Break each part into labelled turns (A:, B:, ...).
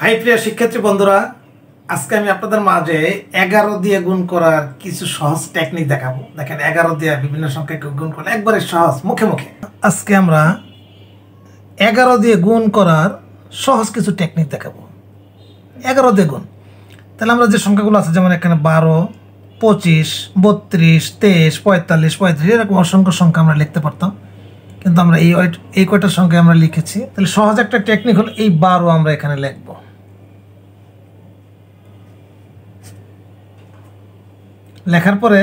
A: High প্রিয় শিক্ষার্থী বন্ধুরা, আজকে আমি আপনাদের মাঝে 11 দিয়ে গুণ করার কিছু সহজ টেকনিক দেখাবো। দেখেন 11 দিয়ে বিভিন্ন সংখ্যাকে গুণ করলে একবারে সহজ, মুখে মুখে। আজকে আমরা 11 দিয়ে গুণ করার সহজ কিছু টেকনিক দেখাবো। 11 দিয়ে গুণ, তাহলে আমরা যে সংখ্যাগুলো আছে, যেমন এখানে 12, 25, 32, 23, 45, 35 এরকম অসংখ্য সংখ্যা আমরা লিখতে পারতাম, কিন্তু আমরা এই কয়টা সংখ্যা আমরা লিখেছি। তাহলে সহজ একটা টেকনিক হলো এই 12 আমরা এখানে লিখবো। লেখার পরে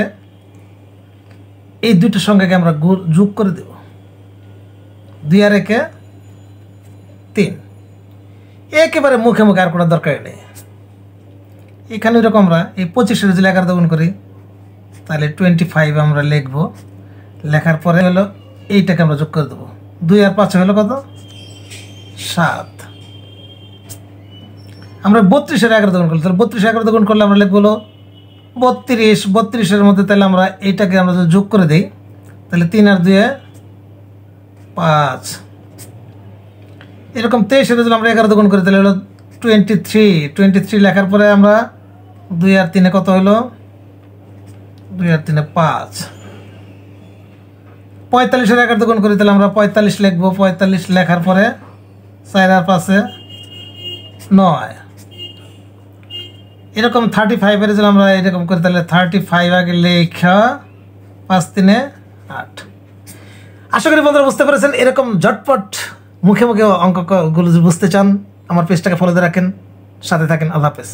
A: এই দুটো সংখ্যাকে আমরা যোগ করে দেব। 2 আর 1 3, একেবারে মুখে মুখে, আর কোনো দরকার নেই। এখানে এরকম আমরা এই 25-এর যদি 11 গুণ করি তাহলে 25 আমরা লিখবো। লেখার পরে হলো এইটাকে আমরা যোগ করে দেবো। 2 আর 5 হলো কত? 7। আমরা 32-এর 11 গুণ করলে, তাহলে 32-এর 11 গুণ করলে আমরা লিখবো 32। 32-এর মধ্যে তাহলে আমরা এইটাকে আমরা যদি যোগ করে দিই তাহলে 3 আর 2 5। এরকম 23-এর যদি আমরা 11 গুণ করি তাহলে হলো 23। লেখার পরে আমরা 2 আর 3 কত হলো? 2 আর 3 5। 45-এর 11 গুণ করি তাহলে আমরা 45 লিখবো। 45 লেখার পরে 4 আর 5 9। এরকম 35-এর যদি আমরা এরকম করি তাহলে 35 আগে লেখা 5 3 8। আশা করি বন্ধুরা বুঝতে পেরেছেন। এরকম ঝটপট মুখে মুখে অঙ্কগুলো যদি বুঝতে চান, আমার পেজটাকে ফলো দিয়ে রাখেন, সাথে থাকেন। আল্লাহ হাফেজ।